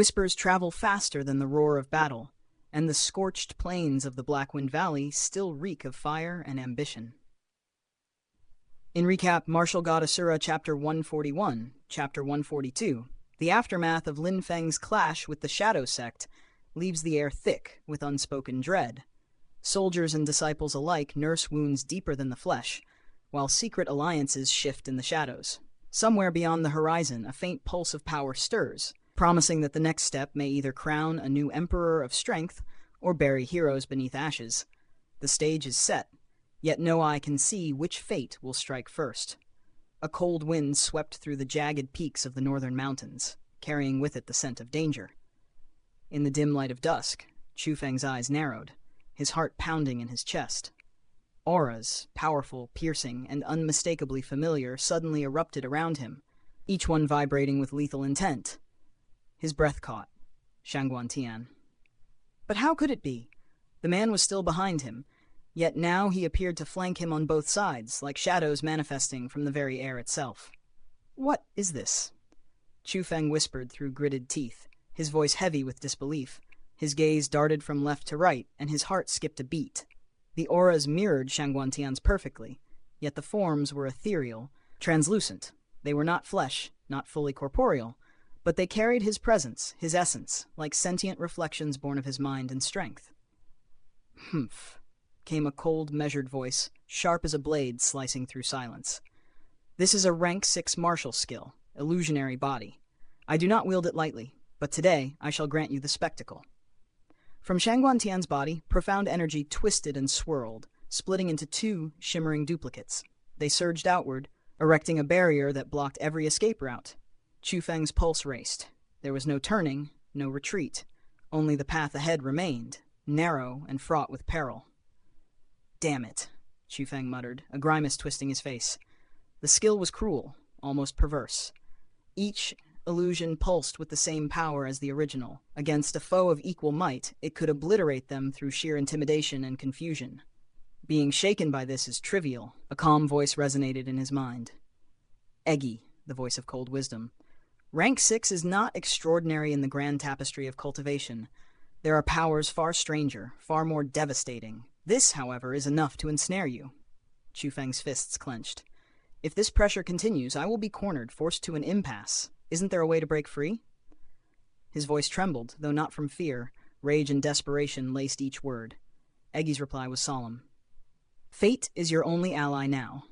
Whispers travel faster than the roar of battle, and the scorched plains of the Blackwind Valley still reek of fire and ambition. In recap, Martial God Asura Chapter 141, Chapter 142, the aftermath of Lin Feng's clash with the Shadow Sect leaves the air thick with unspoken dread. Soldiers and disciples alike nurse wounds deeper than the flesh, while secret alliances shift in the shadows. Somewhere beyond the horizon, a faint pulse of power stirs, promising that the next step may either crown a new emperor of strength or bury heroes beneath ashes. The stage is set, yet no eye can see which fate will strike first. A cold wind swept through the jagged peaks of the northern mountains, carrying with it the scent of danger. In the dim light of dusk, Chu Feng's eyes narrowed, his heart pounding in his chest. Auras, powerful, piercing, and unmistakably familiar, suddenly erupted around him, each one vibrating with lethal intent. His breath caught. Xianxia. But how could it be? The man was still behind him, yet now he appeared to flank him on both sides, like shadows manifesting from the very air itself. "What is this?" Chu Feng whispered through gritted teeth, his voice heavy with disbelief. His gaze darted from left to right, and his heart skipped a beat. The auras mirrored Xianxia's perfectly, yet the forms were ethereal, translucent. They were not flesh, not fully corporeal, but they carried his presence, his essence, like sentient reflections born of his mind and strength. "Humph," came a cold, measured voice, sharp as a blade slicing through silence. "This is a rank 6 martial skill, illusionary body. I do not wield it lightly, but today I shall grant you the spectacle." From Xianxia's body, profound energy twisted and swirled, splitting into 2 shimmering duplicates. They surged outward, erecting a barrier that blocked every escape route. Chu Feng's pulse raced. There was no turning, no retreat. Only the path ahead remained, narrow and fraught with peril. "Damn it," Chu Feng muttered, a grimace twisting his face. The skill was cruel, almost perverse. Each illusion pulsed with the same power as the original. Against a foe of equal might, it could obliterate them through sheer intimidation and confusion. Being shaken by this is trivial, a calm voice resonated in his mind. "Eggy," the voice of cold wisdom. "Rank 6 is not extraordinary in the grand tapestry of cultivation. There are powers far stranger, far more devastating. This, however, is enough to ensnare you." Chu Feng's fists clenched. "If this pressure continues, I will be cornered, forced to an impasse. Isn't there a way to break free?" His voice trembled, though not from fear. Rage and desperation laced each word. Eggy's reply was solemn. "Fate is your only ally now.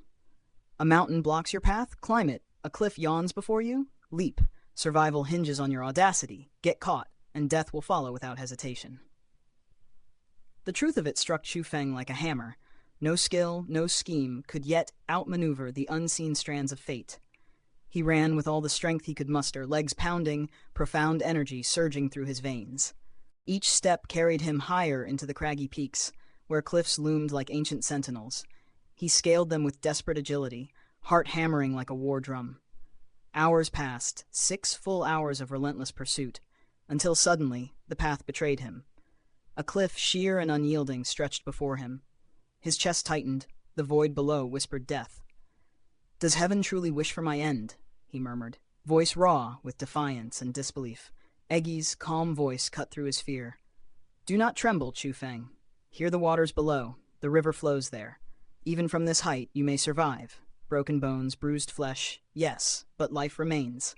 A mountain blocks your path? Climb it. A cliff yawns before you? Leap. Survival hinges on your audacity. Get caught, and death will follow without hesitation." The truth of it struck Chu Feng like a hammer. No skill, no scheme could yet outmaneuver the unseen strands of fate. He ran with all the strength he could muster, legs pounding, profound energy surging through his veins. Each step carried him higher into the craggy peaks, where cliffs loomed like ancient sentinels. He scaled them with desperate agility, heart hammering like a war drum. Hours passed, 6 full hours of relentless pursuit, until suddenly the path betrayed him. A cliff sheer and unyielding stretched before him. His chest tightened, the void below whispered death. "Does heaven truly wish for my end?" he murmured, voice raw with defiance and disbelief. Eggy's calm voice cut through his fear. "Do not tremble, Chu Feng. Hear the waters below. The river flows there. Even from this height you may survive. Broken bones, bruised flesh, yes, but life remains."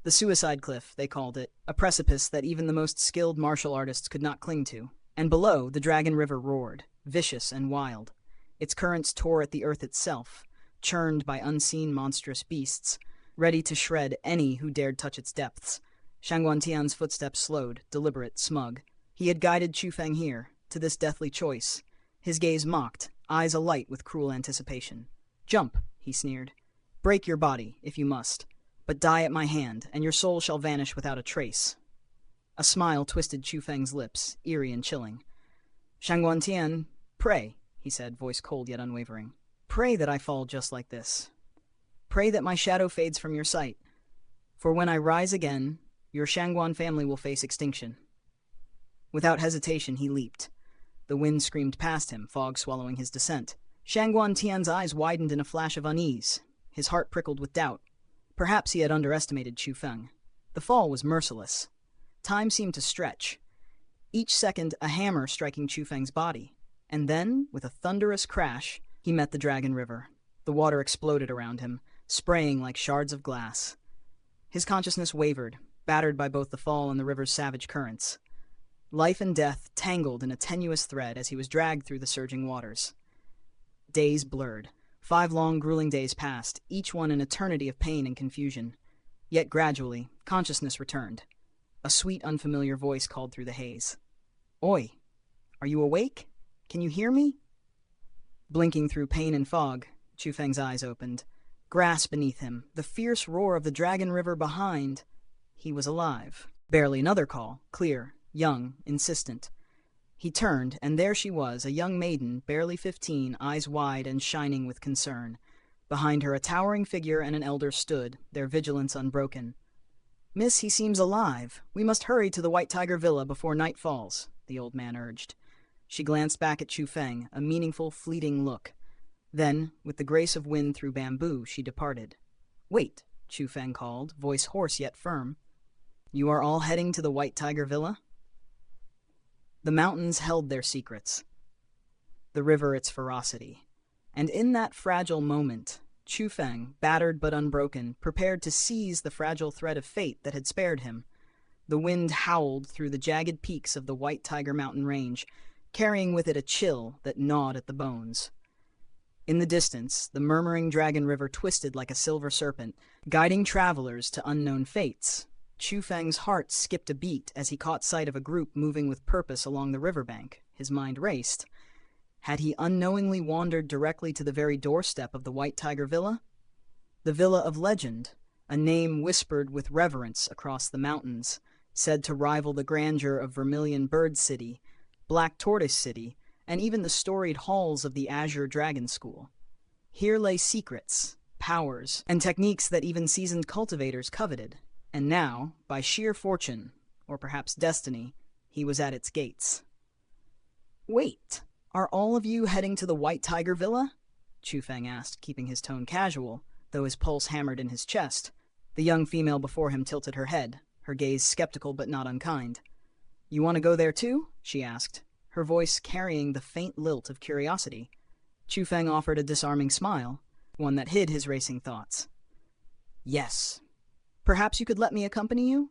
The suicide cliff, they called it, a precipice that even the most skilled martial artists could not cling to. And below, the Dragon River roared, vicious and wild. Its currents tore at the earth itself, churned by unseen monstrous beasts, ready to shred any who dared touch its depths. Xianxia's footsteps slowed, deliberate, smug. He had guided Chu Feng here, to this deathly choice. His gaze mocked, eyes alight with cruel anticipation. "Jump," he sneered. "Break your body, if you must. But die at my hand, and your soul shall vanish without a trace." A smile twisted Chu Feng's lips, eerie and chilling. "Xianxia, pray," he said, voice cold yet unwavering. "Pray that I fall just like this. Pray that my shadow fades from your sight. For when I rise again, your Xianxia family will face extinction." Without hesitation, he leaped. The wind screamed past him, fog swallowing his descent. Xianxia eyes widened in a flash of unease. His heart prickled with doubt. Perhaps he had underestimated Chu Feng. The fall was merciless. Time seemed to stretch, each second a hammer striking Chu Feng's body. And then, with a thunderous crash, he met the Dragon River. The water exploded around him, spraying like shards of glass. His consciousness wavered, battered by both the fall and the river's savage currents. Life and death tangled in a tenuous thread as he was dragged through the surging waters. Days blurred. 5 long, grueling days passed, each one an eternity of pain and confusion. Yet gradually, consciousness returned. A sweet, unfamiliar voice called through the haze. "Oi, are you awake? Can you hear me?" Blinking through pain and fog, Chu Feng's eyes opened. Grass beneath him, the fierce roar of the Dragon River behind. He was alive. Barely another call, clear, young, insistent. He turned, and there she was, a young maiden, barely 15, eyes wide and shining with concern. Behind her a towering figure and an elder stood, their vigilance unbroken. "Miss, he seems alive. We must hurry to the White Tiger Villa before night falls," the old man urged. She glanced back at Chu Feng, a meaningful, fleeting look. Then, with the grace of wind through bamboo, she departed. "Wait," Chu Feng called, voice hoarse yet firm. "You are all heading to the White Tiger Villa?" The mountains held their secrets, the river its ferocity, and in that fragile moment, Chu Feng, battered but unbroken, prepared to seize the fragile thread of fate that had spared him. The wind howled through the jagged peaks of the White Tiger mountain range, carrying with it a chill that gnawed at the bones. In the distance, the murmuring Dragon River twisted like a silver serpent, guiding travelers to unknown fates. Chu Feng's heart skipped a beat as he caught sight of a group moving with purpose along the riverbank. His mind raced. Had he unknowingly wandered directly to the very doorstep of the White Tiger Villa? The Villa of Legend, a name whispered with reverence across the mountains, said to rival the grandeur of Vermilion Bird City, Black Tortoise City, and even the storied halls of the Azure Dragon School. Here lay secrets, powers, and techniques that even seasoned cultivators coveted. And now, by sheer fortune, or perhaps destiny, he was at its gates. "Wait, are all of you heading to the White Tiger Villa?" Chu Feng asked, keeping his tone casual, though his pulse hammered in his chest. The young female before him tilted her head, her gaze skeptical but not unkind. "You want to go there too?" she asked, her voice carrying the faint lilt of curiosity. Chu Feng offered a disarming smile, one that hid his racing thoughts. "Yes. Perhaps you could let me accompany you?"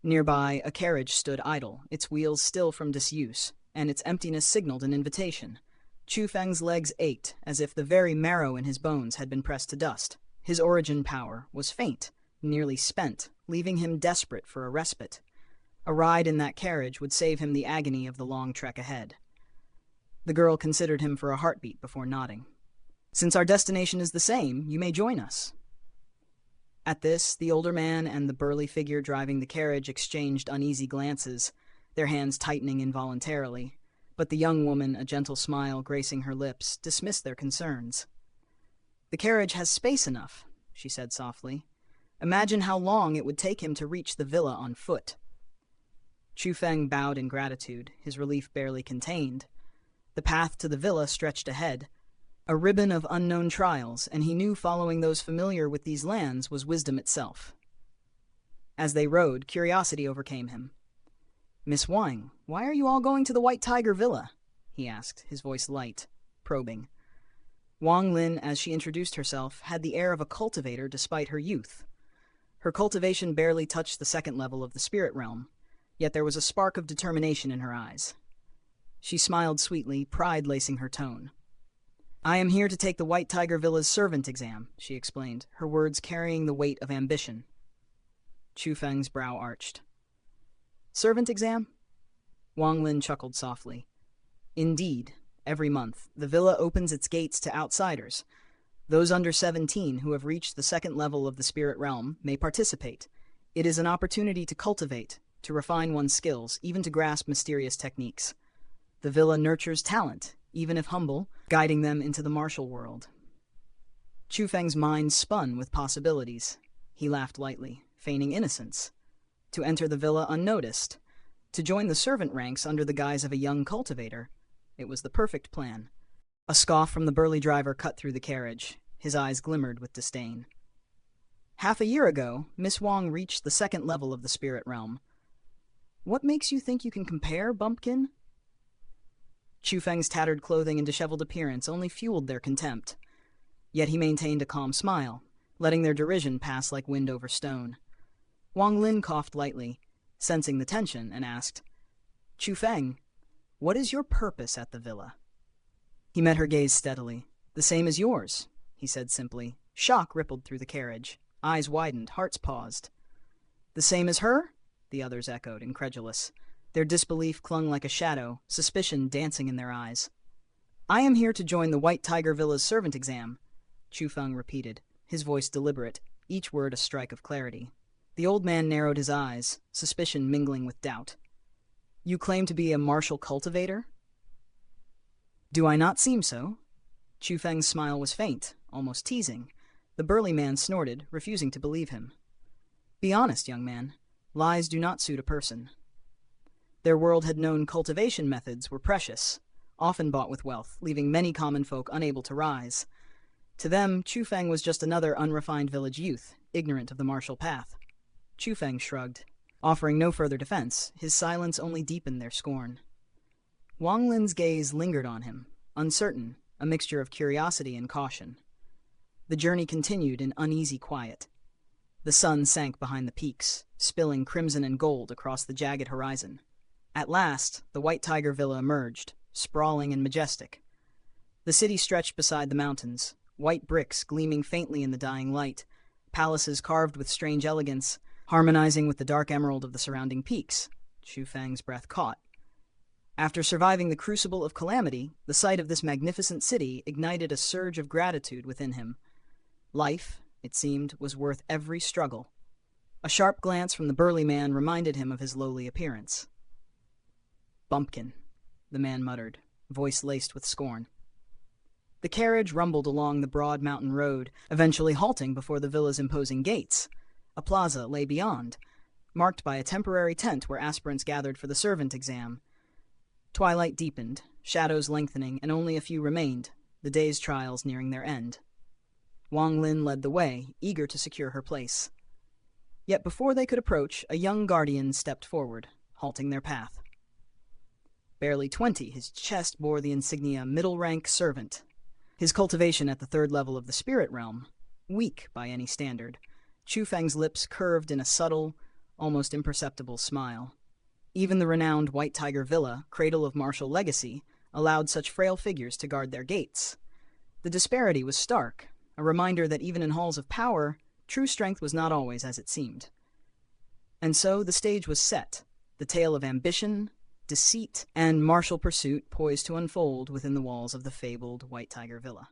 Nearby, a carriage stood idle, its wheels still from disuse, and its emptiness signaled an invitation. Chu Feng's legs ached, as if the very marrow in his bones had been pressed to dust. His origin power was faint, nearly spent, leaving him desperate for a respite. A ride in that carriage would save him the agony of the long trek ahead. The girl considered him for a heartbeat before nodding. "Since our destination is the same, you may join us." At this, the older man and the burly figure driving the carriage exchanged uneasy glances, their hands tightening involuntarily, but the young woman, a gentle smile gracing her lips, dismissed their concerns. "The carriage has space enough," she said softly. "Imagine how long it would take him to reach the villa on foot." Chu Feng bowed in gratitude, his relief barely contained. The path to the villa stretched ahead, a ribbon of unknown trials, and he knew following those familiar with these lands was wisdom itself. As they rode, curiosity overcame him. "Miss Wang, why are you all going to the White Tiger Villa?" he asked, his voice light, probing. Wang Lin, as she introduced herself, had the air of a cultivator despite her youth. Her cultivation barely touched the second level of the spirit realm, yet there was a spark of determination in her eyes. She smiled sweetly, pride lacing her tone. "I am here to take the White Tiger Villa's servant exam," she explained, her words carrying the weight of ambition. Chu Feng's brow arched. "Servant exam?" Wang Lin chuckled softly. "Indeed, every month, the villa opens its gates to outsiders. Those under 17 who have reached the second level of the spirit realm may participate. It is an opportunity to cultivate, to refine one's skills, even to grasp mysterious techniques. The villa nurtures talent, even if humble, guiding them into the martial world." Chu Feng's mind spun with possibilities. He laughed lightly, feigning innocence. To enter the villa unnoticed, to join the servant ranks under the guise of a young cultivator. It was the perfect plan. A scoff from the burly driver cut through the carriage. His eyes glimmered with disdain. "Half a year ago, Miss Wang reached the second level of the spirit realm. What makes you think you can compare, bumpkin? Chu Feng's tattered clothing and disheveled appearance only fueled their contempt. Yet he maintained a calm smile, letting their derision pass like wind over stone. Wang Lin coughed lightly, sensing the tension, and asked, Chu Feng, what is your purpose at the villa? He met her gaze steadily. The same as yours, he said simply. Shock rippled through the carriage. Eyes widened, hearts paused. The same as her? The others echoed, incredulous. Their disbelief clung like a shadow, suspicion dancing in their eyes. I am here to join the White Tiger Villa's servant exam, Chu Feng repeated, his voice deliberate, each word a strike of clarity. The old man narrowed his eyes, suspicion mingling with doubt. You claim to be a martial cultivator? Do I not seem so? Chu Feng's smile was faint, almost teasing. The burly man snorted, refusing to believe him. Be honest, young man. Lies do not suit a person. Their world had known cultivation methods were precious, often bought with wealth, leaving many common folk unable to rise. To them, Chu Feng was just another unrefined village youth, ignorant of the martial path. Chu Feng shrugged. Offering no further defense, his silence only deepened their scorn. Wang Lin's gaze lingered on him, uncertain, a mixture of curiosity and caution. The journey continued in uneasy quiet. The sun sank behind the peaks, spilling crimson and gold across the jagged horizon. At last, the White Tiger Villa emerged, sprawling and majestic. The city stretched beside the mountains, white bricks gleaming faintly in the dying light, palaces carved with strange elegance, harmonizing with the dark emerald of the surrounding peaks. Chu Feng's breath caught. After surviving the crucible of calamity, the sight of this magnificent city ignited a surge of gratitude within him. Life, it seemed, was worth every struggle. A sharp glance from the burly man reminded him of his lowly appearance. Bumpkin, the man muttered, voice laced with scorn. The carriage rumbled along the broad mountain road, eventually halting before the villa's imposing gates. A plaza lay beyond, marked by a temporary tent where aspirants gathered for the servant exam. Twilight deepened, shadows lengthening, and only a few remained, the day's trials nearing their end. Wang Lin led the way, eager to secure her place. Yet before they could approach, a young guardian stepped forward, halting their path. Barely 20, his chest bore the insignia middle-rank servant. His cultivation at the third level of the spirit realm, weak by any standard. Chu Feng's lips curved in a subtle, almost imperceptible smile. Even the renowned White Tiger Villa, cradle of martial legacy, allowed such frail figures to guard their gates. The disparity was stark, a reminder that even in halls of power, true strength was not always as it seemed. And so the stage was set, the tale of ambition, deceit, and martial pursuit poised to unfold within the walls of the fabled White Tiger Villa.